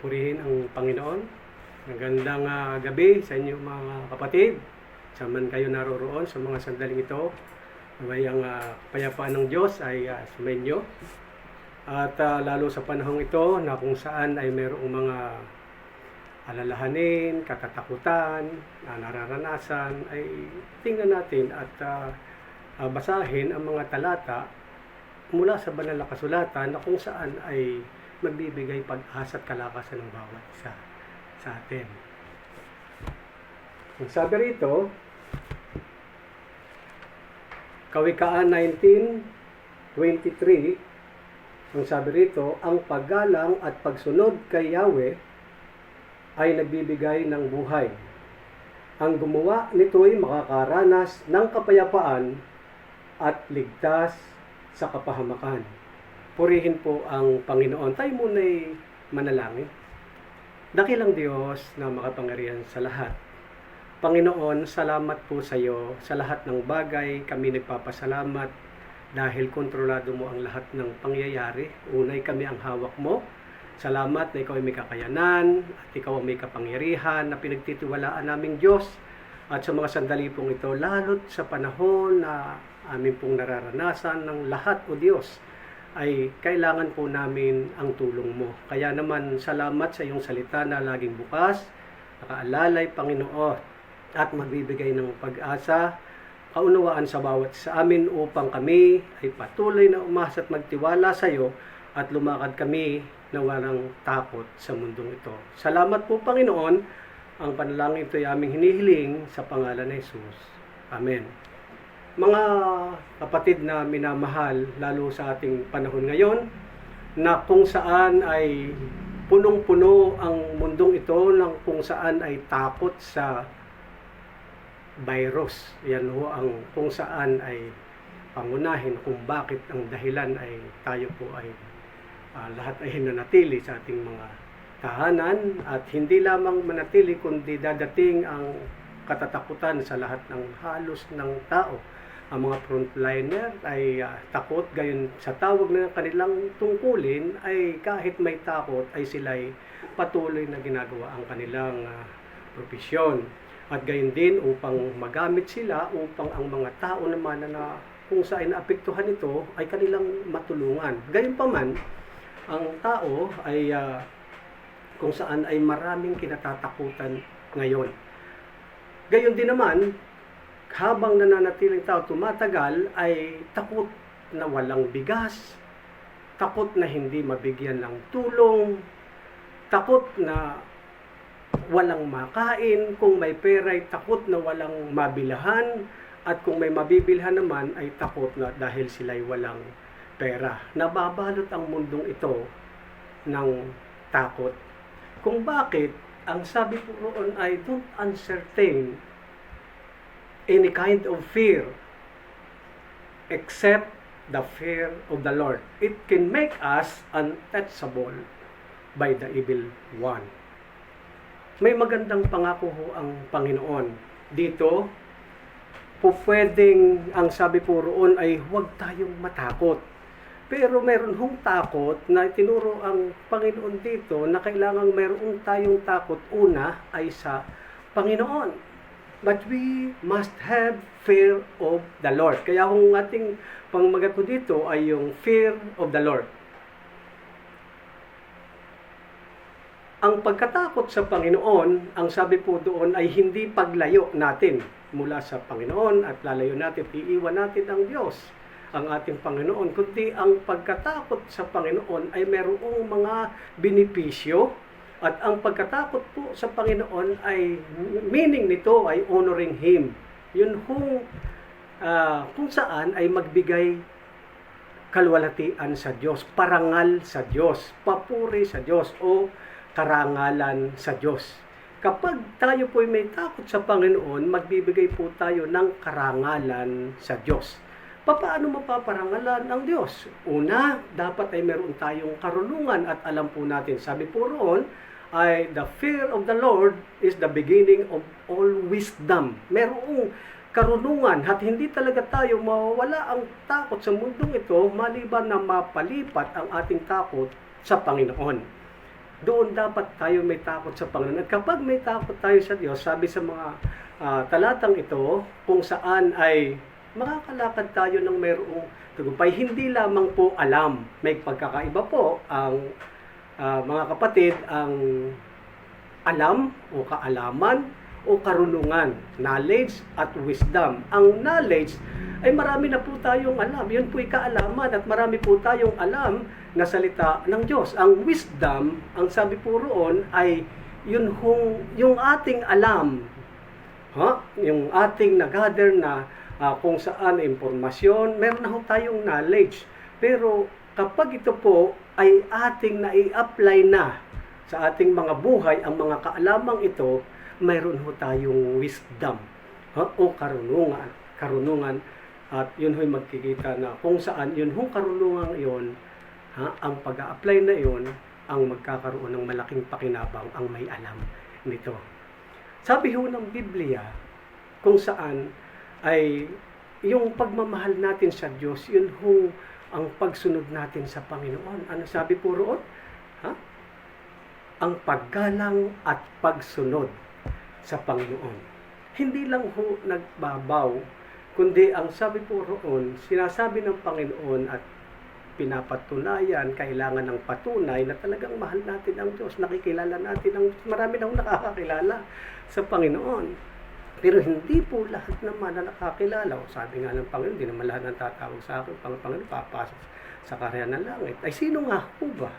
Purihin ang Panginoon. Magandang gabi sa inyo mga kapatid. Saan kayo naroroon sa mga sandaling ito. Naway ang kapayapaan ng Diyos ay sumainyo. At lalo sa panahong ito na kung saan ay mayroong mga alalahanin, katatakutan, nararanasan, ay tingnan natin at basahin ang mga talata mula sa banal na kasulatan na kung saan ay magbibigay pag-asa at kalakasan ng bawat isa sa atin. Ang sabi rito, Kawikaan 19:23, ang sabi rito, ang paggalang at pagsunod kay Yahweh ay nagbibigay ng buhay. Ang gumawa nito'y makakaranas ng kapayapaan at ligtas sa kapahamakan. Purihin po ang Panginoon. Tayo muna'y manalangin. Dakilang Diyos na makapangyarihan sa lahat. Panginoon, salamat po sa iyo sa lahat ng bagay. Kami nagpapasalamat dahil kontrolado mo ang lahat ng pangyayari. Unay kami ang hawak mo. Salamat na ikaw ay may kakayanan at ikaw ay may kapangyarihan na pinagtitiwalaan naming Diyos. At sa mga sandali pong ito, lalo't sa panahon na amin pong nararanasan ng lahat, O Diyos, ay kailangan po namin ang tulong mo. Kaya naman, salamat sa iyong salita na laging bukas, nakaalalay, Panginoon, at magbibigay ng pag-asa, kaunawaan sa bawat sa amin upang kami ay patuloy na umasa at magtiwala sa iyo at lumakad kami na walang takot sa mundong ito. Salamat po, Panginoon. Ang panalangin ito ay aming hinihiling sa pangalan ni Jesus. Amen. Mga kapatid na minamahal, lalo sa ating panahon ngayon, na kung saan ay punong-puno ang mundong ito, ng kung saan ay takot sa virus. Yan ho ang kung saan ay pangunahin kung bakit ang dahilan ay tayo po ay lahat ay nanatili sa ating mga tahanan at hindi lamang manatili kundi dadating ang katatakutan sa lahat ng halos ng tao. Ang mga frontliner ay takot, gayon sa tawag na kanilang tungkulin ay kahit may takot ay sila'y patuloy na ginagawa ang kanilang propesyon. At gayon din upang magamit sila upang ang mga tao naman na kung saan naapektuhan ito ay kanilang matulungan. Gayon pa man, ang tao ay kung saan ay maraming kinatatakutan ngayon. Gayon din naman, habang nananatiling tao tumatagal ay takot na walang bigas, takot na hindi mabigyan ng tulong, takot na walang makain, kung may pera ay takot na walang mabilhan, at kung may mabibilhan naman ay takot na dahil sila'y walang pera. Nababalot ang mundong ito ng takot. Kung bakit, ang sabi po roon ay don't entertain any kind of fear except the fear of the Lord. It can make us untouchable by the evil one. May magandang pangako ho ang Panginoon. Dito, po pwedeng, ang sabi po roon ay huwag tayong matakot. Pero meron hong takot na tinuro ang Panginoon dito na kailangang meron tayong takot. Una ay sa Panginoon. But we must have fear of the Lord. Kaya kung ating pangmagat po dito ay yung fear of the Lord. Ang pagkatakot sa Panginoon, ang sabi po doon ay hindi paglayo natin mula sa Panginoon at lalayo natin, iiwan natin ang Diyos, ang ating Panginoon. Kundi ang pagkatakot sa Panginoon ay mayroong mga benepisyo. At ang pagkatakot po sa Panginoon ay, meaning nito ay honoring Him. Yun kung saan ay magbigay kalwalhatian sa Diyos, parangal sa Diyos, papuri sa Diyos o karangalan sa Diyos. Kapag tayo po ay may takot sa Panginoon, magbibigay po tayo ng karangalan sa Diyos. Paano mapaparangalan ang Diyos? Una, dapat ay meron tayong karunungan at alam po natin. Sabi po roon, ay the fear of the Lord is the beginning of all wisdom. Merong karunungan at hindi talaga tayo mawawala ang takot sa mundong ito maliban na mapalipat ang ating takot sa Panginoon. Doon dapat tayo may takot sa Panginoon. At kapag may takot tayo sa Diyos, sabi sa mga talatang ito, kung saan ay makakalakad tayo ng mayroong tagumpay. Hindi lamang po alam. May pagkakaiba po ang mga kapatid, ang alam o kaalaman o karunungan, knowledge at wisdom. Ang knowledge ay marami na po tayong alam. Yun po'y kaalaman at marami po tayong alam na salita ng Diyos. Ang wisdom, ang sabi po roon ay yung ating alam, yung ating nag-gather na kung saan impormasyon, meron na po tayong knowledge. Pero kapag ito po ay ating nai-apply na sa ating mga buhay, ang mga kaalamang ito, mayroon ho tayong wisdom o karunungan at yun ho'y magkikita na kung saan yun hong karunungan yun, ang pag-a-apply na yun ang magkakaroon ng malaking pakinabang ang may alam nito. Sabi ho ng Biblia kung saan ay yung pagmamahal natin sa Diyos, yun hong ang pagsunod natin sa Panginoon. Ano sabi po roon? Ang paggalang at pagsunod sa Panginoon. Hindi lang ho nagbabaw, kundi ang sabi po roon, sinasabi ng Panginoon at pinapatunayan, kailangan ng patunay na talagang mahal natin ang Diyos. Nakikilala natin ang marami na nakakakilala sa Panginoon. Pero hindi po lahat naman na nakakilala. O sabi nga ng Panginoon, hindi naman lahat ng tatawag sa akin, Panginoon, papasok sa karya ng langit. Ay sino nga po ba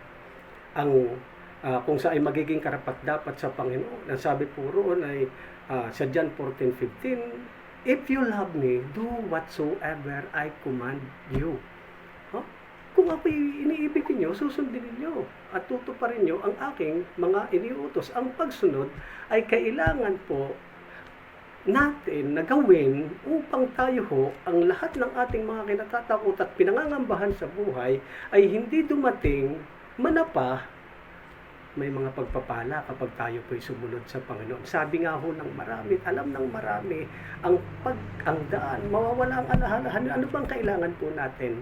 ang kung saan ay magiging karapat-dapat sa Panginoon? Ang sabi po roon ay sa John 14:15, if you love me, do whatsoever I command you. Kung ako'y iniibig niyo, susundin niyo at tutuparin niyo ang aking mga iniutos. Ang pagsunod ay kailangan po natin na gawin upang tayo ho, ang lahat ng ating mga kinatatakot at pinangangambahan sa buhay ay hindi dumating manapa. May mga pagpapala kapag tayo po'y sumunod sa Panginoon. Sabi nga ho ng marami, alam ng marami, ang daan, mawawala ang alahalahan. Ano bang kailangan po natin?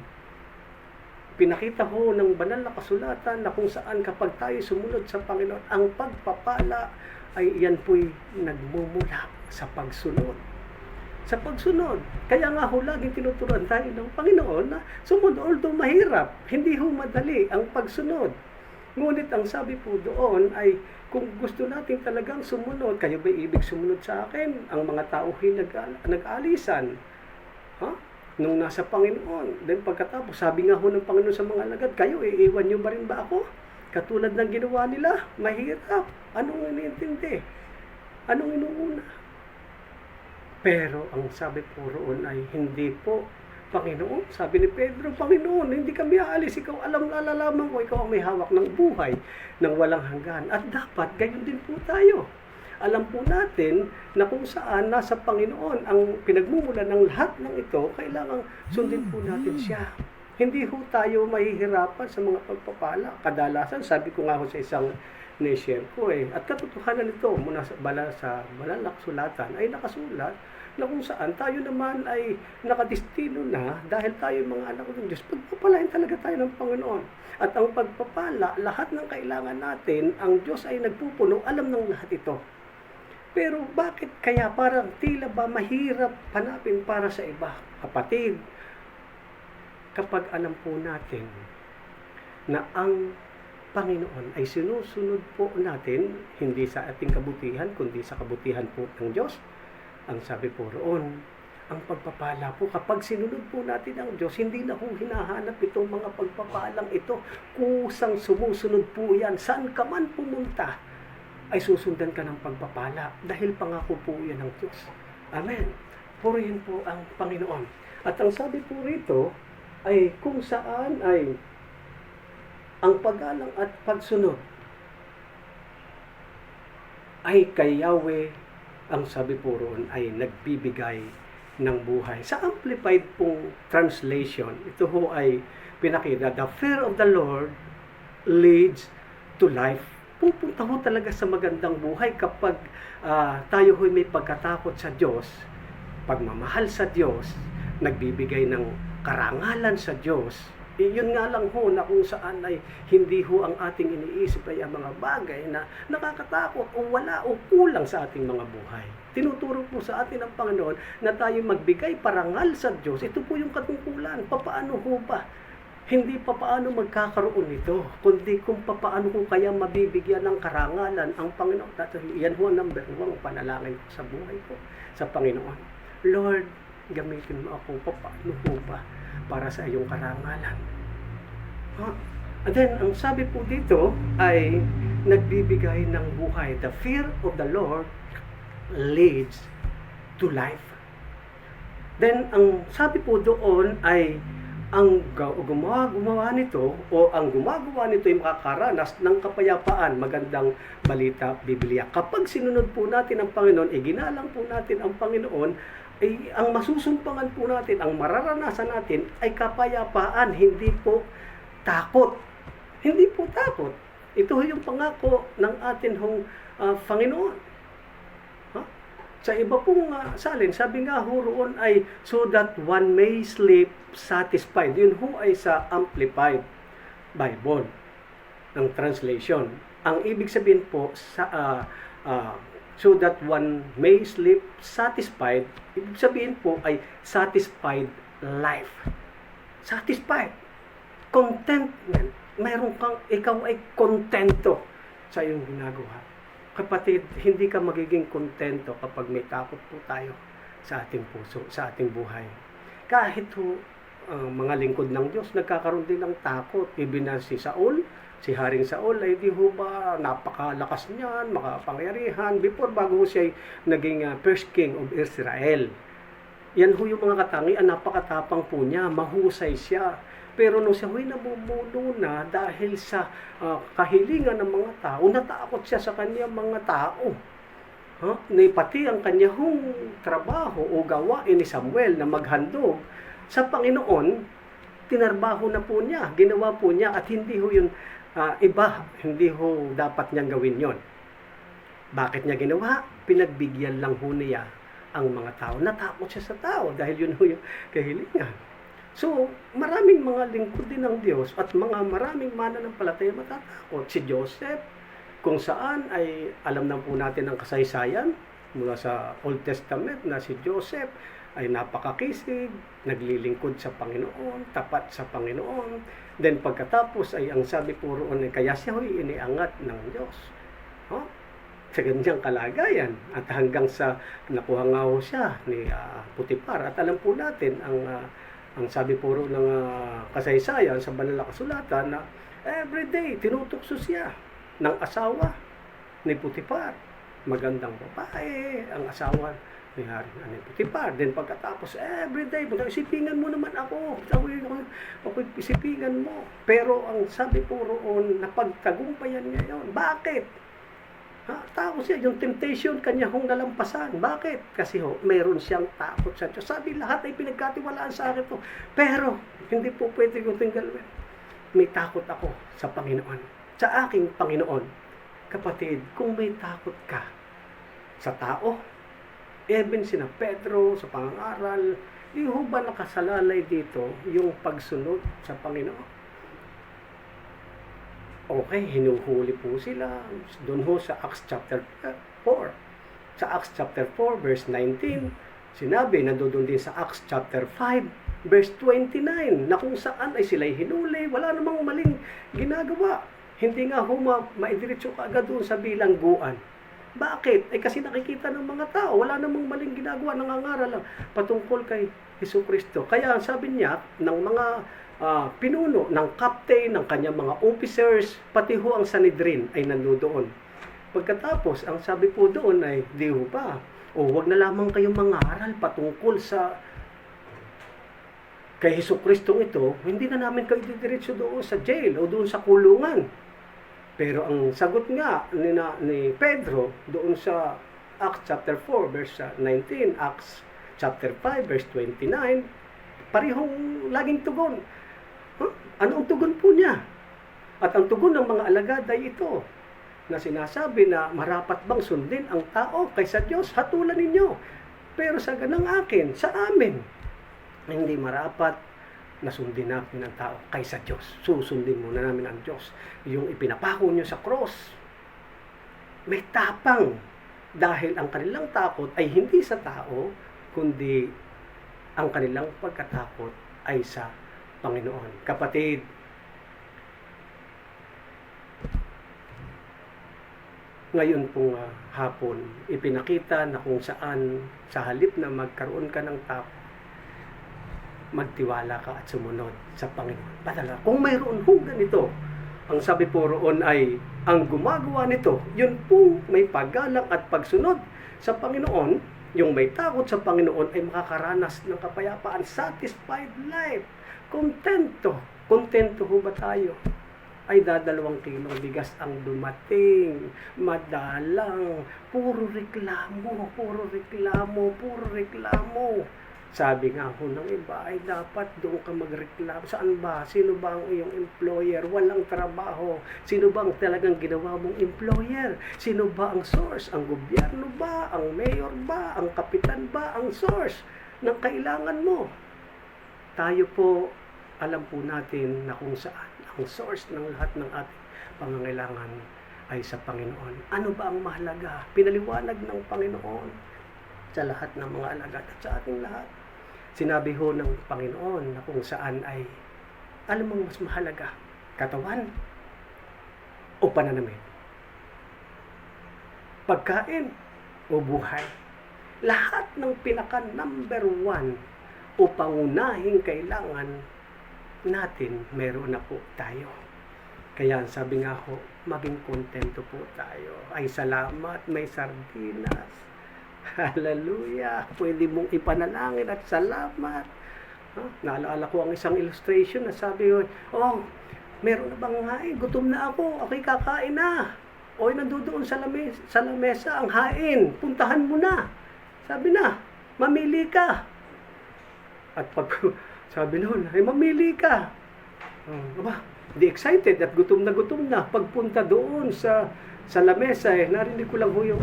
Pinakita ho ng banal na kasulatan na kung saan kapag tayo sumunod sa Panginoon, ang pagpapala ay yan po'y nagmumula sa pagsunod. Sa pagsunod. Kaya nga ho laging tinuturuan tayo ng Panginoon na sumunod, although mahirap, hindi ho madali ang pagsunod. Ngunit ang sabi po doon ay kung gusto natin talagang sumunod, kayo ba ibig sumunod sa akin? Ang mga tao nag-alisan. Nung nasa Panginoon. Then pagkatapos, sabi nga ho ng Panginoon sa mga alagad, kayo iiwan nyo ba rin ba ako? Katulad ng ginawa nila, mahirap. Anong iniintindi? Anong inuuna? Pero ang sabi po roon ay hindi po Panginoon. Sabi ni Pedro, Panginoon, hindi kami aalis. Ikaw alalaman ko, ikaw ang may hawak ng buhay ng walang hanggan. At dapat, gayon din po tayo. Alam po natin na kung saan nasa Panginoon ang pinagmumulan ng lahat ng ito, kailangang sundin po natin siya. Hindi ho tayo mahihirapan sa mga pagpapala. Kadalasan, sabi ko nga ho sa isang na-share ko at katotohanan nito mula sa banal na kasulatan ay nakasulat na kung saan tayo naman ay nakadestino na dahil tayo mga anak ng Diyos, pagpapalain talaga tayo ng Panginoon. At ang pagpapala, lahat ng kailangan natin, ang Diyos ay nagpupuno, alam ng lahat ito. Pero bakit kaya parang tila ba mahirap hanapin para sa iba? Kapatid, kapag alam po natin na ang Panginoon ay sinusunod po natin, hindi sa ating kabutihan, kundi sa kabutihan po ng Diyos, ang sabi po roon, ang pagpapala po, kapag sinunod po natin ang Diyos, hindi na po hinahanap itong mga pagpapalang ito. Kusang sumusunod po yan. Saan ka man pumunta, ay susundan ka ng pagpapala. Dahil pangako po yan ng Diyos. Amen. Purihin po ang Panginoon. At ang sabi po rito, ay kung saan ay ang paggalang at pagsunod ay kay Yahweh, ang sabi po roon ay nagbibigay ng buhay. Sa Amplified pong translation, ito ho ay pinakita, the fear of the Lord leads to life. Pupunta ho talaga sa magandang buhay kapag tayo ho'y may pagkatakot sa Diyos, pagmamahal sa Diyos, nagbibigay ng karangalan sa Diyos, Yun nga lang ho na kung saan ay hindi ho ang ating iniisip ay ang mga bagay na nakakatakot o wala o kulang sa ating mga buhay. Tinuturo po sa atin ng Panginoon na tayo magbigay parangal sa Diyos. Ito po yung katungkulan. Papaano ho ba? Hindi papaano magkakaroon nito, kundi kung papaano ko kaya mabibigyan ng karangalan ang Panginoon. Yan ho ang number 1 panalangin ko sa buhay ko sa Panginoon. Lord, gamitin mo ako papaano ho ba para sa iyong karangalan. And then, ang sabi po dito ay nagbibigay ng buhay. The fear of the Lord leads to life. Then, ang sabi po doon ay ang gumawa nito o ang gumagawa nito ay makakaranas ng kapayapaan. Magandang balita, Biblia. Kapag sinunod po natin ang Panginoon, ginalang po natin ang Panginoon, ay ang masusumpangan po natin, ang mararanasan natin ay kapayapaan, hindi po takot. Hindi po takot. Ito yung pangako ng atin hong Panginoon. Sa iba pong salin, sabi nga ho roon ay so that one may sleep satisfied. Yun ho ay sa Amplified Bible ng translation. Ang ibig sabihin po sa so that one may sleep satisfied, ibig sabihin po ay satisfied life. Satisfied. Contentment. Mayroon kang, ikaw ay kontento sa iyong ginagawa. Kapatid, hindi ka magiging kontento kapag may takot po tayo sa ating puso, sa ating buhay. Kahit ho, mga lingkod ng Diyos, nagkakaroon din ng takot. Even na si Saul, si Haring Saul ay di ho ba napakalakas niyan, makapangyarihan before bago siya naging first king of Israel. Yan ho yung mga katangian, napakatapang po niya, mahusay siya. Pero nung siya ho'y namumuno na dahil sa kahilingan ng mga tao, natakot siya sa kanyang mga tao. Pati ang kanyang trabaho o gawain ni Samuel na maghandog sa Panginoon, tinarbaho na po niya, ginawa po niya at hindi ho yun iba, hindi ho dapat niyang gawin yon. Bakit niya ginawa? Pinagbigyan lang ho niya ang mga tao. Natakot siya sa tao dahil yun ho yung kahilingan. So, maraming mga lingkod din ng Diyos at maraming mananampalataya matatakot. Si Joseph, kung saan ay alam na po natin ang kasaysayan mula sa Old Testament na si Joseph ay napakakisig, naglilingkod sa Panginoon, tapat sa Panginoon. Then pagkatapos ay ang sabi po roon ay kaya siya ho'y iniangat ng Diyos. Sa ganyang kalagayan at hanggang sa nakuha nga ho siya ni Putipar. At alam po natin ang sabi po roon ng kasaysayan sa banal na kasulatan na everyday tinutukso siya ng asawa ni Putipar. Magandang babae ang asawa ni Haring Putipar. Then pagkatapos, everyday, isipingan mo naman ako. Ako'y isipingan mo. Pero ang sabi po roon, napagtagumpayan niya yun. Bakit? Tao siya, yung temptation, kanya hong nalampasan. Bakit? Kasi meron siyang takot sa Diyos. Sabi, lahat ay pinagkatiwalaan sa akin to. Pero, hindi po pwede kong tinggalin. May takot ako sa Panginoon. Sa aking Panginoon. Kapatid, kung may takot ka sa tao, even sina Pedro sa pangangaral, di ho ba nakasalalay dito yung pagsunod sa Panginoon? Okay, hinuhuli po sila. Doon ho sa Acts chapter 4. Sa Acts chapter 4, verse 19, sinabi, nandoon din sa Acts chapter 5, verse 29, na kung saan ay sila'y hinuli, wala namang maling ginagawa. Hindi nga ho maidiretso ka agad doon sa bilangguan. Bakit? Kasi nakikita ng mga tao, wala namang maling ginagawa, nangangaral lang patungkol kay Jesucristo. Kaya sabi niya, ng mga pinuno, ng captain, ng kanyang mga officers, pati ho ang Sanhedrin ay nandoon. Pagkatapos, ang sabi po doon ay, di ho ba? Wag na lamang kayong mangaral patungkol sa kay Jesucristo ito, hindi na namin kayo didiretso doon sa jail o doon sa kulungan. Pero ang sagot nga ni Pedro doon sa Acts chapter 4 verse 19, Acts chapter 5 verse 29, parehong laging tugon. Ano ang tugon po niya? At ang tugon ng mga alagad ay ito, na sinasabi na marapat bang sundin ang tao kaysa Diyos? Hatulan ninyo. Pero sa ganang akin, sa amin, hindi marapat na sundin natin ang tao kaysa Diyos. Susundin muna namin ang Diyos. Yung ipinapako nyo sa cross, may tapang. Dahil ang kanilang takot ay hindi sa tao, kundi ang kanilang pagkatakot ay sa Panginoon. Kapatid, ngayon pong hapon, ipinakita na kung saan sa halip na magkaroon ka ng takot, magtiwala ka at sumunod sa Panginoon. Padala, kung mayroon hong ganito, ang sabi po roon ay, ang gumagawa nito, yun po may paggalang at pagsunod sa Panginoon, yung may takot sa Panginoon ay makakaranas ng kapayapaan, satisfied life, kontento. Kontento ho ba tayo? Ay dadalawang kilong bigas ang dumating, madalang, puro reklamo, puro reklamo, puro reklamo. Sabi nga ho ng iba, ay dapat doon ka magreklamo. Saan ba? Sino ba ang iyong employer? Walang trabaho. Sino ba ang talagang ginawa mong employer? Sino ba ang source? Ang gobyerno ba? Ang mayor ba? Ang kapitan ba? Ang source ng kailangan mo? Tayo po, alam po natin na kung saan ang source ng lahat ng ating pangangailangan ay sa Panginoon. Ano ba ang mahalaga? Pinaliwanag ng Panginoon sa lahat ng mga alagad at sa ating lahat. Sinabi ho ng Panginoon na kung saan ay, alam mo mas mahalaga, katawan o pananamit? Pagkain o buhay? Lahat ng pinaka number 1 o pangunahing kailangan natin, meron na po tayo. Kaya sabi nga ho, maging kontento po tayo. Ay salamat, may sardinas. Hallelujah! Pwede mong ipanalangin at salamat. Naalala ko ang isang illustration na sabi ko, oh, meron na bang hain? Gutom na ako, ako'y kakain na. O nandoon sa lamesa ang hain, puntahan mo na. Sabi na, mamili ka. At pag sabi noon, ay mamili ka. Aba, di excited at gutom na. Pagpunta doon sa lamesa, narinig ko lang ho yung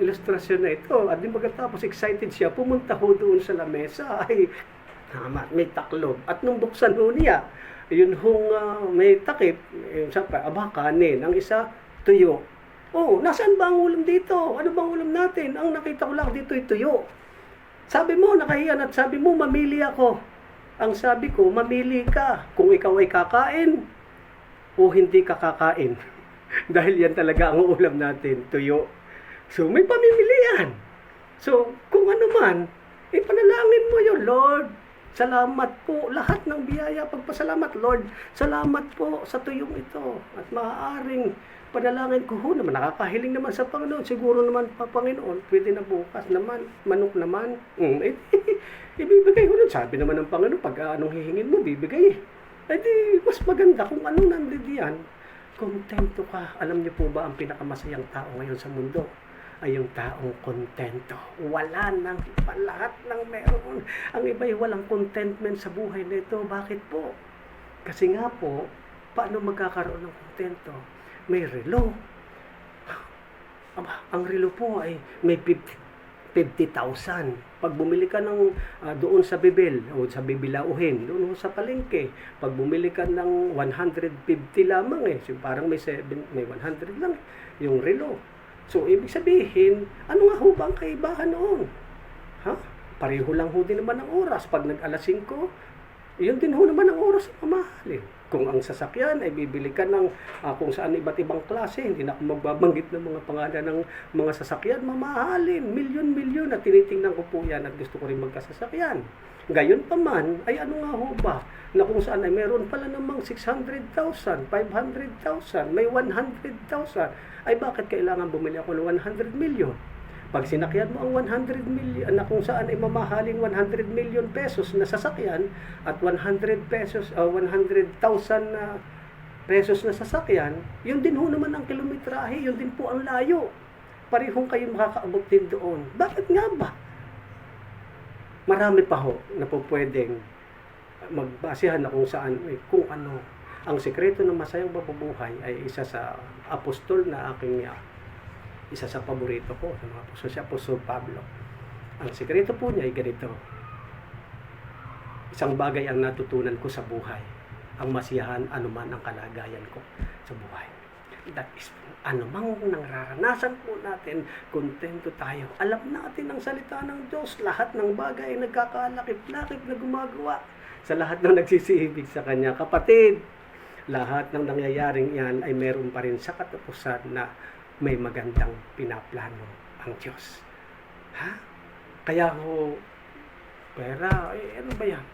ilustrasyon na ito. At di magkatapos excited siya, pumunta ho doon sa lamesa, ay may taklob. At nung buksan ho niya, yun hong may takip, sabi, kanin. Ang isa, tuyo. Oh, nasaan ba ang ulam dito? Ano bang ulam natin? Ang nakita ko lang dito ay tuyo. Sabi mo, nakahiyan at sabi mo, mamili ako. Ang sabi ko, mamili ka kung ikaw ay kakain o hindi ka kakain. Dahil yan talaga ang ulam natin, tuyo. So, may pamimilian. So, kung ano man, ipanalangin mo yun, Lord. Salamat po. Lahat ng biyaya, pagpasalamat, Lord. Salamat po sa tuyong ito. At maaaring panalangin ko ho naman, nakakahiling naman sa Panginoon. Siguro naman pa Panginoon, pwede na bukas naman, manok naman. Ibibigay ko nun. Sabi naman ng Panginoon, pag anong hihingin mo, bibigay. Di, mas maganda kung anong nandiyan. Kontento ka. Alam niyo po ba ang pinakamasayang tao ngayon sa mundo? Ay yung taong kontento. Wala nang lahat ng meron. Ang iba'y walang contentment sa buhay nito. Bakit po? Kasi nga po, paano magkakaroon ng kontento? May relo. Ang relo po ay may 50,000. Pag bumili ka ng doon sa Bibel o sa Bibilauhin, doon sa palengke, pag bumili ka ng 150 lamang so parang may 100 lang yung relo. So, ibig sabihin, ano nga ho ba ang kaibahan noon? Pareho lang ho din naman ang oras. Pag nag-alas 5, yun din ho naman ang oras na mamahalin. Kung ang sasakyan ay bibili ka ng kung saan iba't ibang klase, hindi na ako magbabanggit ng mga pangalan ng mga sasakyan, mamahalin, milyon-milyon na tinitingnan ko po yan at gusto ko rin magkasasakyan. Gayon pa man, ay ano nga ho ba, na kung saan ay meron pala namang 600,000, 500,000, may 100,000, ay bakit kailangan bumili ako ng 100 million? Pag sinakyan mo ang 100 million, na kung saan ay mamahaling 100 million pesos na sasakyan at 100,000 pesos na sasakyan, yun din ho naman ang kilometrahe, yun din po ang layo. Parehong kayo makakaabot din doon. Bakit nga ba? Marami pa ho na po pwedeng magbasehan na kung saan, kung ano. Ang sekreto ng masayang mabubuhay ay isa sa apostol na aking isa sa paborito ko sa mga apostol, si Apostol Pablo. Ang sekreto po niya ay ganito. Isang bagay ang natutunan ko sa buhay, ang masiyahan anuman ang kalagayan ko sa buhay. That is, anumang nararanasan po natin, kontento tayo. Alam natin ang salita ng Diyos, lahat ng bagay ay nagkakalakip-lakip na gumagawa sa lahat ng nagsisiibig sa Kanya. Kapatid, lahat ng nangyayaring yan ay meron pa rin sa katapusan na may magandang pinaplano ang Diyos. Ha? Kaya ho, pera, ano ba yan?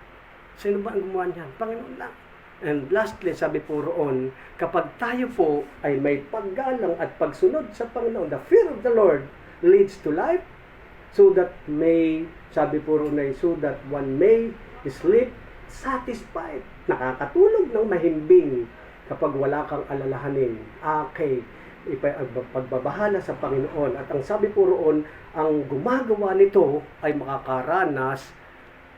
Sino ba ang gumawa niyan? Panginoon lang. And lastly, sabi po roon, kapag tayo po ay may paggalang at pagsunod sa Panginoon, the fear of the Lord leads to life, so that sabi po roon ay, so that one may sleep satisfied. Nakakatulog ng mahimbing kapag wala kang alalahanin. Okay, pagbabahala sa Panginoon. At ang sabi po roon, ang gumagawa nito ay makakaranas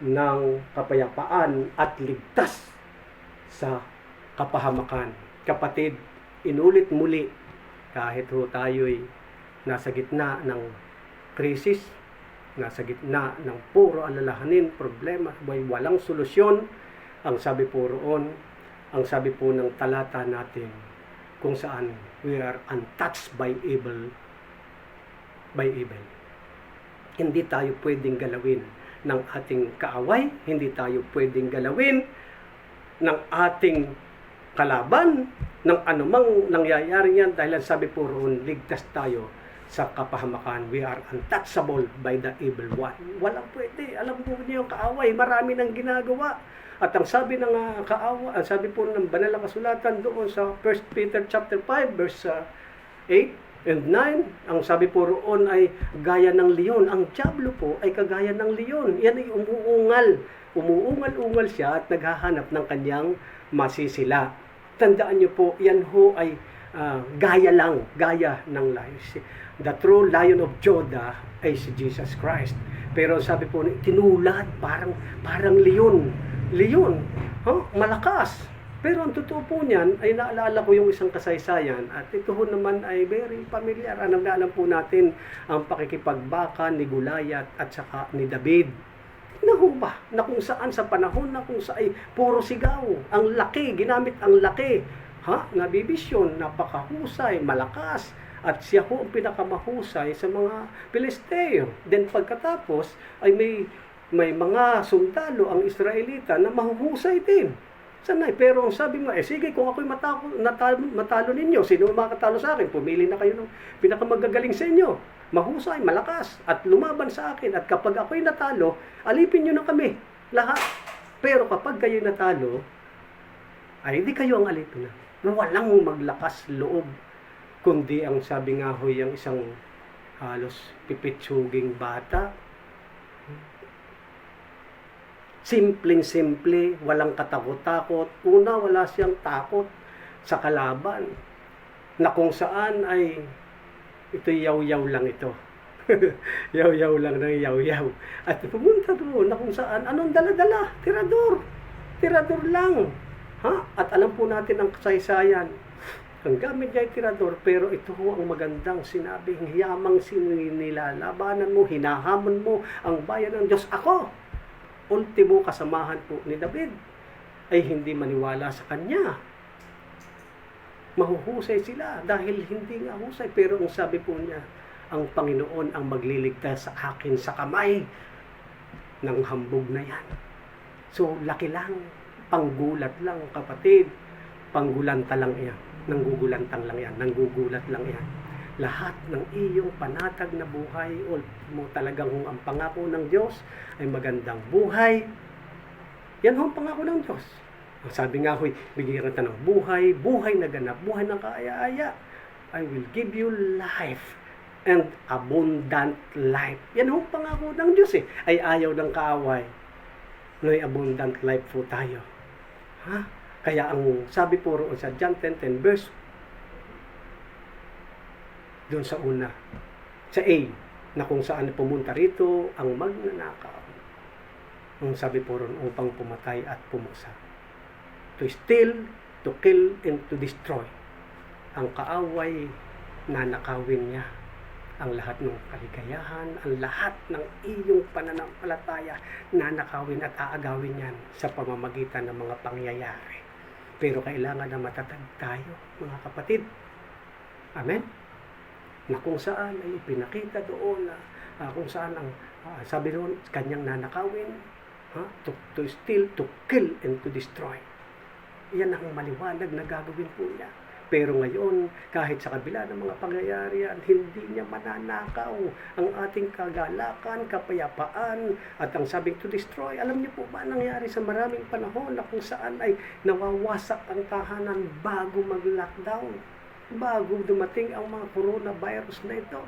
ng kapayapaan at ligtas sa kapahamakan. Kapatid, inulit muli, kahit ho tayo'y nasa gitna ng krisis, nasa gitna ng puro alalahanin, problema, walang solusyon, ang sabi po roon, ang sabi po ng talata natin, kung saan we are untouched by evil. Hindi tayo pwedeng galawin ng ating kaaway, hindi tayo pwedeng galawin ng ating kalaban, ng anumang nangyayari yan, dahil sabi po roon, ligtas tayo sa kapahamakan. We are untouchable by the evil one. Walang pwede. Alam po niyo yung kaaway, marami nang ginagawa. At ang sabi ng kaaway, ang sabi po ng banal na kasulatan doon sa 1 Peter chapter 5 verse 8 and 9, ang sabi po roon ay gaya ng leon. Ang dyablo po ay kagaya ng leon. Yan ay umuungal siya at naghahanap ng kanyang masisila. Tandaan niyo po, yan ho ay gaya ng lion. The true Lion of Judah ay si Jesus Christ. Pero sabi po, tinulad, parang leon, malakas. Pero ang totoo po niyan, ay naalala ko yung isang kasaysayan, at ito ho naman ay very familiar. Alam po natin ang pakikipagbaka ni Goliath at saka ni David. Nahuba na kung saan sa panahon na kung saan ay puro sigaw, ang laki, ginamit ang laki, nabibisyon, napakahusay, malakas, at siya ho ang pinakamahusay sa mga Pilisteo. Then pagkatapos ay may mga sundalo ang Israelita na mahuhusay din. Sanay, pero sabi mo, sige, kung ako'y matalo ninyo, sino makatalo sa akin? Pumili na kayo ng pinakamagagaling sa inyo. Mahusay, malakas, at lumaban sa akin. At kapag ako'y natalo, alipin nyo na kami, lahat. Pero kapag kayo'y natalo, ay di kayo ang alipin na. Walang maglakas loob, kundi ang sabi nga ho, yung isang halos pipitsuging bata, simpleng-simple, walang katakot-takot. Una, wala siyang takot sa kalaban, na kung saan ay ito yaw-yaw lang ito. Yaw-yaw lang ng yaw-yaw. At pumunta doon na kung saan, anong dala-dala? Tirador lang. At alam po natin ang kasaysayan. Ang gamit niya ay tirador, pero ito ho ang magandang sinabi, hiyamang sinilalabanan mo, hinahamon mo ang bayan ng Diyos. Ako, ultimo kasamahan po ni David, ay hindi maniwala sa kanya. Mahuhusay sila dahil hindi nga husay. Pero ang sabi po niya, ang Panginoon ang magliligtas sa akin sa kamay ng hambog na yan. So, laki lang, panggulat lang, kapatid. Panggulanta lang yan. Nanggugulantang lang yan. Nanggugulat lang yan. Lahat ng iyong panatag na buhay, mo talagang ang pangako ng Diyos ay magandang buhay. Yan ang pangako ng Diyos. Sabi nga ho'y, bigyan kita ng buhay na ganap, buhay ng kaaya-aya. I will give you life and abundant life. Yan ang pangako ng Diyos ay ayaw ng kaaway. May abundant life po tayo. Kaya ang sabi po roon sa John 10:10 verse doon sa una, sa A, na kung saan pumunta rito ang magnanakaw. Ang sabi po ron, upang pumatay at pumusa. To steal, to kill, and to destroy. Ang kaaway, nanakawin niya. ang lahat ng kaligayahan, ang lahat ng iyong pananampalataya, nanakawin at aagawin yan sa pamamagitan ng mga pangyayari. Pero kailangan na matatag tayo, mga kapatid. Amen? Na kung saan ay ipinakita doon na kung saan ang sabi doon, kanyang nanakawin, to steal, to kill, and to destroy. Yan ang maliwanag na gagawin po niya. Pero ngayon, kahit sa kabila ng mga pangyayari yan, hindi niya mananakaw ang ating kagalakan, kapayapaan, at ang sabing to destroy. Alam niyo po ba nangyari sa maraming panahon na kung saan ay nawawasak ang tahanan bago mag-lockdown, bago dumating ang mga coronavirus na ito?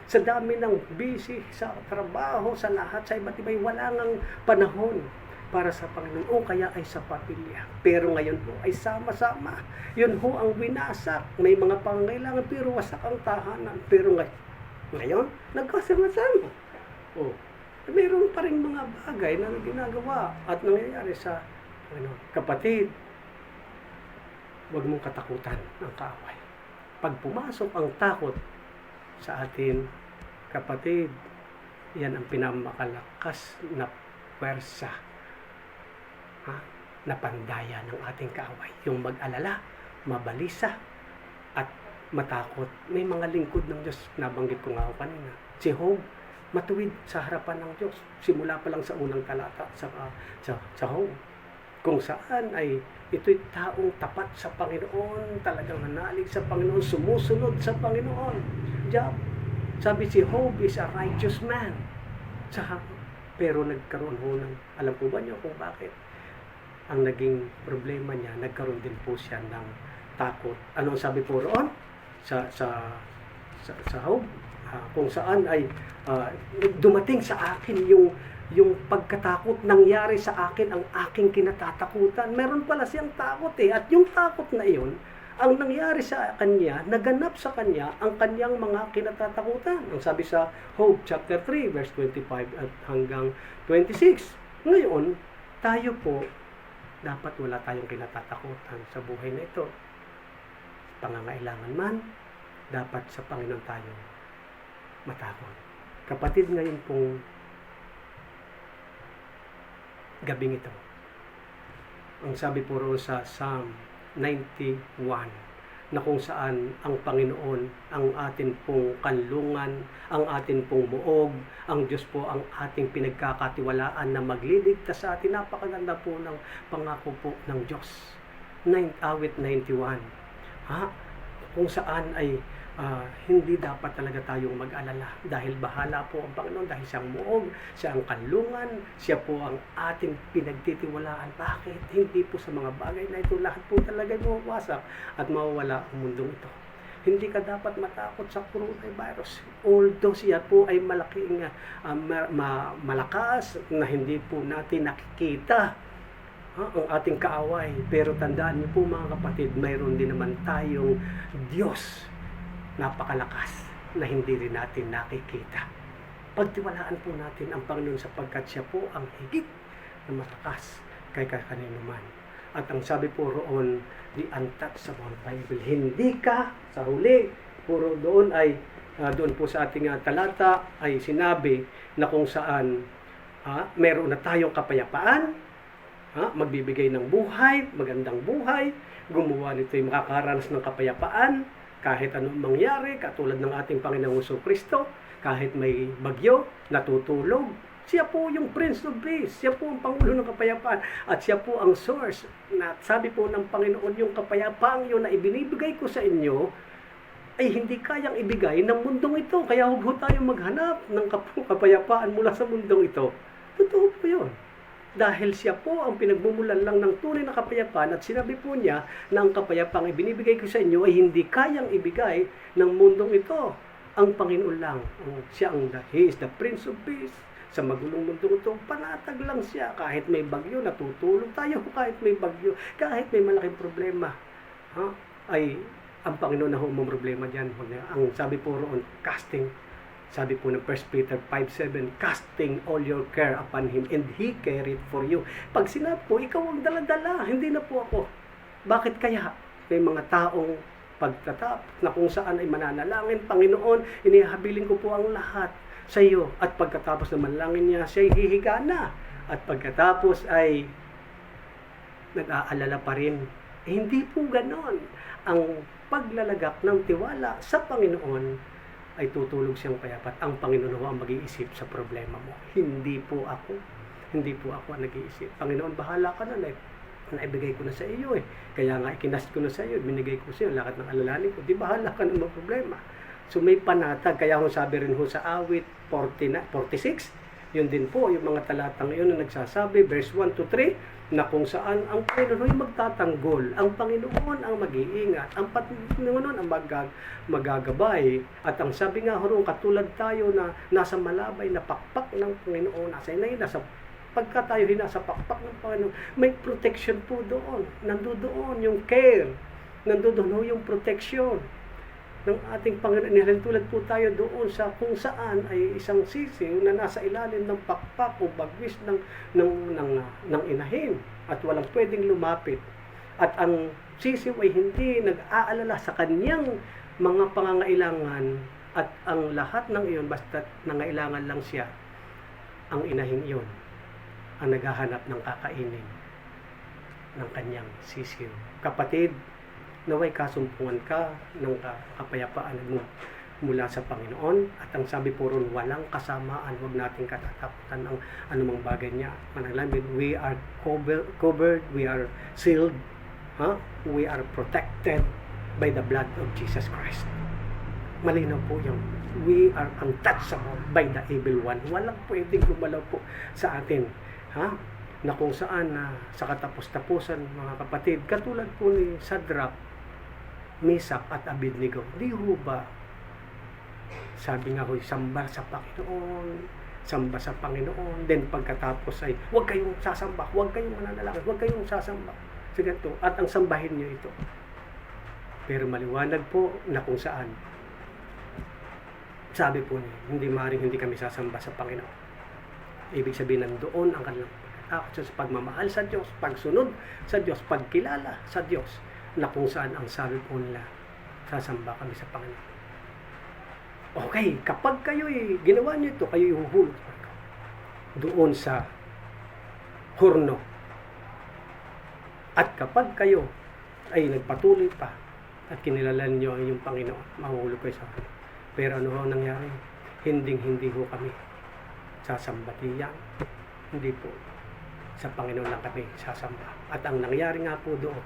Sa dami ng busy, sa trabaho, sa lahat, sa iba't iba'y wala ngang panahon para sa Panginoon, o kaya ay sa pamilya. Pero ngayon po ay sama-sama. Yun ho ang winasak. May mga pangangailangan pero wasak ang tahanan. Pero ngayon, nagkasama-sama. Mayroon pa rin mga bagay na ginagawa at nangyayari sa kapatid. Huwag mong katakutan ang kaaway. Pag pumasok ang takot sa atin, kapatid, yan ang pinamamakalakas na pwersa na pandaya ng ating kaaway. Yung mag-alala, mabalisa, at matakot. May mga lingkod ng Diyos, nabanggit ko nga ako kanina. Si Job, matuwid sa harapan ng Diyos. Simula pa lang sa unang talata sa Job. Kung saan ay ito'y taong tapat sa Panginoon, talagang nanalig sa Panginoon, sumusunod sa Panginoon. Job, sabi si Job is a righteous man. Pero nagkaroon ho ng, alam po ba niyo kung bakit? Ang naging problema niya, nagkaroon din po siya ng takot. Ano sabi po roon? Sa Job, kung saan ay dumating sa akin yung pagkatakot, nangyari sa akin ang aking kinatatakutan. Meron pala siyang takot at yung takot na iyon, ang nangyari sa kanya, naganap sa kanya ang kanyang mga kinatatakutan. Ang sabi sa Job chapter 3 verse 25 at hanggang 26. Ngayon, tayo po dapat wala tayong kinatatakutan sa buhay na ito. Pangangailangan man, dapat sa Panginoon tayo matakot. Kapatid, ngayon pong gabing ito, ang sabi po roon sa Psalm 91, na kung saan ang Panginoon ang atin pong kanlungan, ang atin pong muog, ang Diyos po ang ating pinagkakatiwalaan na magliligtas sa atin. Napakaganda po ng pangako po ng Diyos. Awit 91. Kung saan ay hindi dapat talaga tayong mag-alala dahil bahala po ang Panginoon, dahil siyang muog, siya ang kanlungan, siya po ang ating pinagtitiwalaan. Bakit? Hindi po sa mga bagay na ito lahat po talaga mawawasak at mawawala ang mundong ito. Hindi ka dapat matakot sa coronavirus. Although siya po ay malaking malakas na hindi po natin nakikita ang ating kaaway. Pero tandaan niyo po mga kapatid, mayroon din naman tayong Diyos napakalakas na hindi rin natin nakikita. Pagtiwalaan po natin ang Panginoon sapagkat siya po ang higit na malakas kay kanino man. At ang sabi po roon, the untouchable Bible, hindi ka sa huli. Puro doon ay, doon po sa ating talata ay sinabi na kung saan meron na tayong kapayapaan, magbibigay ng buhay, magandang buhay, gumawa nito ay makakaranas ng kapayapaan, kahit anong mangyari, katulad ng ating Panginoong Kristo, kahit may bagyo, natutulog, siya po yung Prince of Peace, siya po ang Pangulo ng Kapayapaan, at siya po ang source. Na sabi po ng Panginoon, yung kapayapaan yun na ibinibigay ko sa inyo, ay hindi kayang ibigay ng mundong ito. Kaya huwag tayong maghanap ng kapayapaan mula sa mundong ito. Totoo po yun. Dahil siya po ang pinagmumulan lang ng tunay na kapayapaan at sinabi po niya na ang kapayapaang ibinibigay ko sa inyo ay hindi kayang ibigay ng mundong ito. Ang Panginoon lang. He is the Prince of Peace. Sa magulong mundong ito, panatag lang siya. Kahit may bagyo, natutulog tayo. Kahit may bagyo, kahit may malaking problema, ay ang Panginoon na humong problema dyan. Ang sabi po roon, sabi po ng 1 Peter 5:7, casting all your care upon Him and He carried for you. Pag sinabi po, ikaw ang dala-dala, hindi na po ako. Bakit kaya? May mga taong pagtatapos na kung saan ay mananalangin, Panginoon, inihabilin ko po ang lahat sa iyo. At pagkatapos na manalangin niya, siya ay hihiga na. At pagkatapos ay nag-aalala pa rin. Hindi po ganon. Ang paglalagak ng tiwala sa Panginoon ay tutulog siyang payapat. Ang Panginoon ang mag-iisip sa problema mo. Hindi po ako. Hindi po ako ang nag-iisip. Panginoon, bahala ka na. Naibigay ko na sa iyo eh. Kaya nga ikinast ko na sa iyo. Binigay ko sa iyo lahat ng alalahanin ko. Di bahala ka na mga problema. So may panatag. Kaya kung sabi rin ho sa awit 46, yun din po, yung mga talatang yun na nagsasabi, verse 1 to 3, na kung saan ang Panginoon ay magtatanggol, ang Panginoon ang mag-iingat, ang Panginoon ang magagabay. At ang sabi nga ho, katulad tayo na nasa malabay na pakpak ng Panginoon, nasa pagka tayo nasa pakpak ng Panginoon, may protection po doon. Nandoon yung care, nandoon ho yung protection ng ating Panginoon. Nilantulad po tayo doon sa kung saan ay isang sisiw na nasa ilalim ng pakpak o bagwis ng inahin at walang pwedeng lumapit. At ang sisiw ay hindi nag-aalala sa kanyang mga pangangailangan at ang lahat ng iyon, basta nangailangan lang siya, ang inahin iyon ang naghahanap ng kakainin ng kanyang sisiw. Kapatid, naway kasumpungan ka ng kapayapaan mo mula sa Panginoon. At ang sabi po ron, walang kasamaan, huwag nating katatakutan ang anumang bagay niya. Manalamin, we are covered, we are sealed, we are protected by the blood of Jesus Christ. Malinaw po yung we are untouchable by the evil one. Walang pwedeng gumalaw po sa atin, na kung saan sa katapos-tapusan, mga kapatid, katulad po ni Shadrach, Meshach at Abednego, di ho ba sabi nga ho, samba sa Panginoon, samba sa Panginoon, then pagkatapos ay huwag kayong sasamba, huwag kayong mananalangin, huwag kayong sasamba sa ganito, at ang sambahin niyo ito. Pero maliwanag po na kung saan sabi po niya, hindi maaaring hindi kami sasamba sa Panginoon. Ibig sabihin, nandoon ang kanilang pagkatapos sa pagmamahal sa Diyos, pagsunod sa Diyos, pagkilala sa Diyos, na kung saan ang sabi po nila, sasamba kami sa Panginoon. Okay, kapag kayo'y ginawa niyo ito, kayo'y huhulog doon sa horno. At kapag kayo ay nagpatuloy pa at kinilalan niyo ang inyong Panginoon, mahuhulog kayo sa horno. Pero ano ang nangyari? Hindi ho kami sasamba diyan. Hindi po. Sa Panginoon lang kami sasamba. At ang nangyari nga po doon,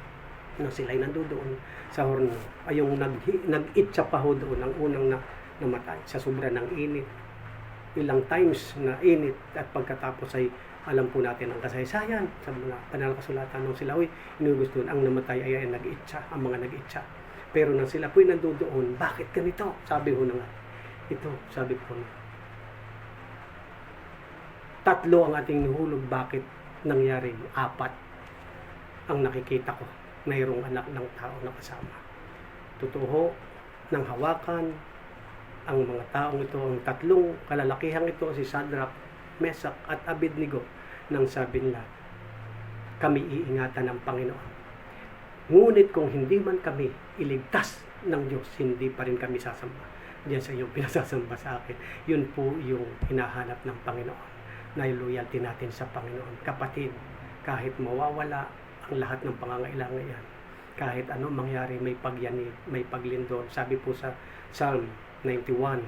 nang sila'y nandoon sa horno, ay yung nag-itcha pa ho doon, ang unang namatay sa sobra ng init. Ilang times na init, at pagkatapos ay alam po natin ang kasaysayan sa mga banal kasulatan nung sila inugustuhan, ang namatay ay nag-itcha, ang mga nag-itcha. Pero nang sila po'y nandoon, bakit ganito? Sabi ho na nga, ito, sabi po na, tatlo ang ating nuhulog, bakit nangyari 4 ang nakikita ko, mayroong anak ng tao na kasama. Totoo, nang hawakan ang mga taong ito, ang tatlong kalalakihang ito, si Shadrach, Meshach at Abednego, nang sabi nila, kami iingatan ng Panginoon. Ngunit kung hindi man kami iligtas ng Diyos, hindi pa rin kami sasamba. Diyan sa iyong pinasasamba sa akin. Yun po yung hinahanap ng Panginoon, na yung loyalty natin sa Panginoon. Kapatid, kahit mawawala ang lahat ng pangangailangan yan, kahit ano mangyari, may pagyanib, may paglindol. Sabi po sa Psalm 91,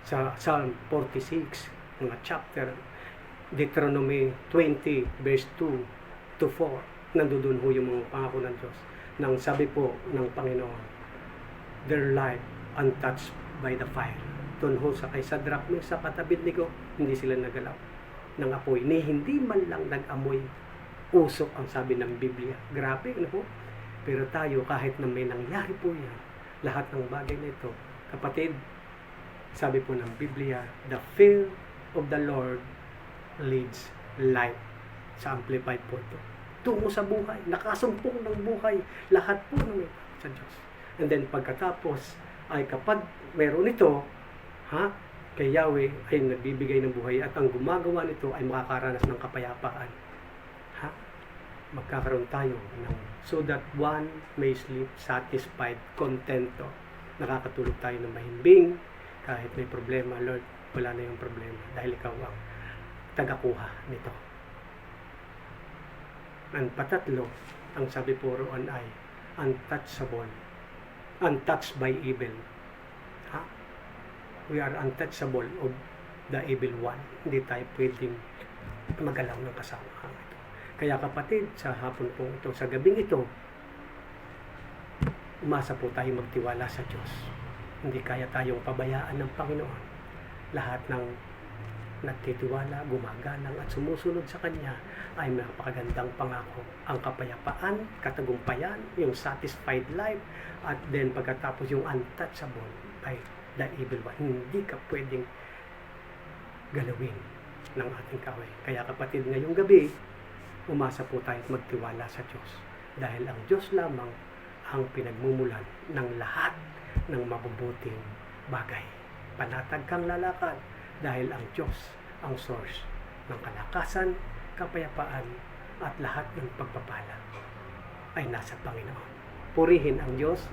sa Psalm 46, mga chapter, Deuteronomy 20, verse 2 to 4, nandoon ho yung mga pangako ng Diyos. Nang sabi po ng Panginoon, their life untouched by the fire. Doon ho sa kay Shadrach, Meshach at Abednego, hindi sila nagalaw ng apoy, ni hindi man lang nag-amoy usok, ang sabi ng Biblia. Grabe, ano po? Pero tayo, kahit na may nangyari po yan, lahat ng bagay na ito, kapatid, sabi po ng Biblia, the fear of the Lord leads life. Sa Amplified po ito. Tungo sa buhay, nakasumpong ng buhay, lahat po ng sa Diyos. And then pagkatapos, ay kapag meron ito, kay Yahweh ay nagbibigay ng buhay, at ang gumagawa nito ay makakaranas ng kapayapaan. magkakaroon tayo ng so that one may sleep satisfied, contento. Nakakatulog tayo ng mahimbing kahit may problema. Lord, wala na yung problema dahil ikaw ang tagakuha nito. Ang patatlo, ang sabi po roon ay untouchable, untouched by evil. We are untouchable of the evil one. Hindi tayo pwedeng magalaw ng kasama ito. Kaya kapatid, sa hapon po ito, sa gabing ito, umasa po tayo magtiwala sa Diyos. Hindi kaya tayong pabayaan ng Panginoon. Lahat ng nagtitiwala, gumagalang at sumusunod sa Kanya ay napakagandang pangako. Ang kapayapaan, katagumpayan, yung satisfied life, at then pagkatapos yung untouchable by the evil one. Hindi ka pwedeng galawin ng ating kaway. Kaya kapatid, ngayong gabi, umasa po tayo at magtiwala sa Diyos. Dahil ang Diyos lamang ang pinagmumulan ng lahat ng mabubuting bagay. Panatag kang lalakad dahil ang Diyos ang source ng kalakasan, kapayapaan at lahat ng pagpapala ay nasa Panginoon. Purihin ang Diyos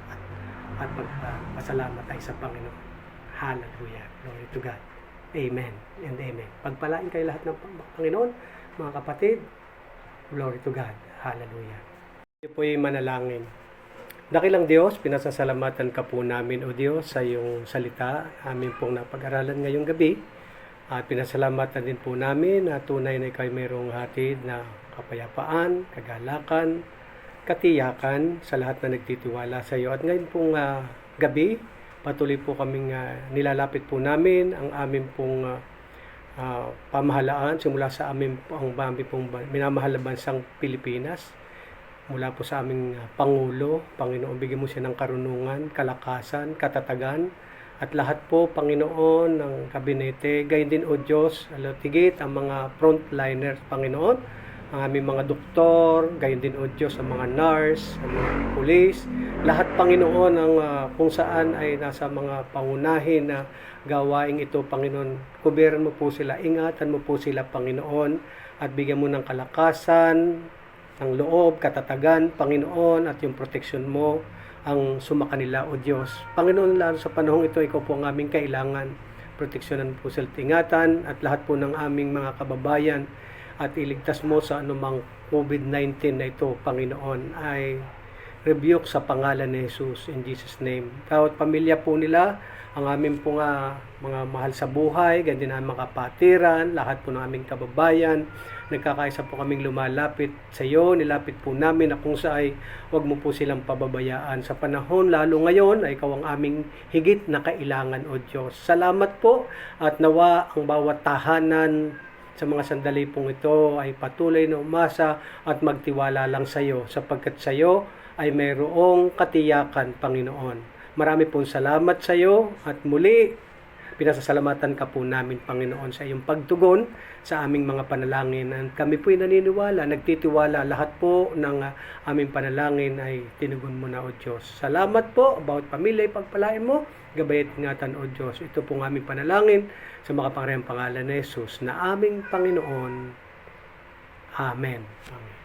at magpasalamat tayo sa Panginoon. Hallelujah. Glory to God. Amen and amen. Pagpalain kayo lahat ng Panginoon, mga kapatid. Glory to God. Hallelujah. Ito po'y manalangin. Dakilang Diyos, pinasasalamatan ka po namin, O Diyos, sa iyong salita. Amin pong napag-aralan ngayong gabi. At pinasalamatan din po namin na tunay na ikaw mayroong hatid na kapayapaan, kagalakan, katiyakan sa lahat na nagtitiwala sa iyo. At ngayon pong gabi, patuloy po kaming nilalapit po namin ang aming pong pamahalaan simula sa aming pong minamahal na bansang Pilipinas. Mula po sa aming Pangulo, Panginoon, bigyan mo siya ng karunungan, kalakasan, katatagan, at lahat po, Panginoon, ng kabinete, gayon din, O Diyos, tigit ang mga frontliners, Panginoon, ang aming mga doktor, gayon din, O Diyos, ang mga nurse, ang mga pulis, lahat, Panginoon, ang kung saan ay nasa mga pangunahin na gawaing ito, Panginoon, kuberan mo po sila, ingatan mo po sila, Panginoon, at bigyan mo ng kalakasan, ng loob, katatagan, Panginoon, at yung proteksyon mo ang sumakanila, O Diyos. Panginoon, lalo sa panahong ito, ikaw po ang aming kailangan. Proteksyonan po sila, ingatan, at lahat po ng aming mga kababayan, at iligtas mo sa anumang COVID-19 na ito, Panginoon, ay rebuke sa pangalan ni Jesus, in Jesus' name. Bawat pamilya po nila, ang aming po mga mahal sa buhay, ganyan ang mga kapatiran, lahat po ng aming kababayan, nagkakaisa po kaming lumalapit sa iyo, nilapit po namin na kung saan wag mo po silang pababayaan sa panahon, lalo ngayon ay ikaw ang aming higit na kailangan, O Diyos. Salamat po at nawa ang bawat tahanan sa mga sandali pong ito ay patuloy na umasa at magtiwala lang sa iyo sapagkat sa iyo ay mayroong katiyakan, Panginoon. Marami pong salamat sa iyo at muli, pinasasalamatan ka po namin, Panginoon, sa iyong pagtugon sa aming mga panalangin. At kami po'y naniniwala, nagtitiwala, lahat po ng aming panalangin ay tinugon mo na, O Diyos. Salamat po, bawat pamilya, pagpalain mo, gabay at ingatan, O Diyos. Ito pong aming panalangin sa makapangyarihang pangalan ni Jesus na aming Panginoon. Amen. Amen.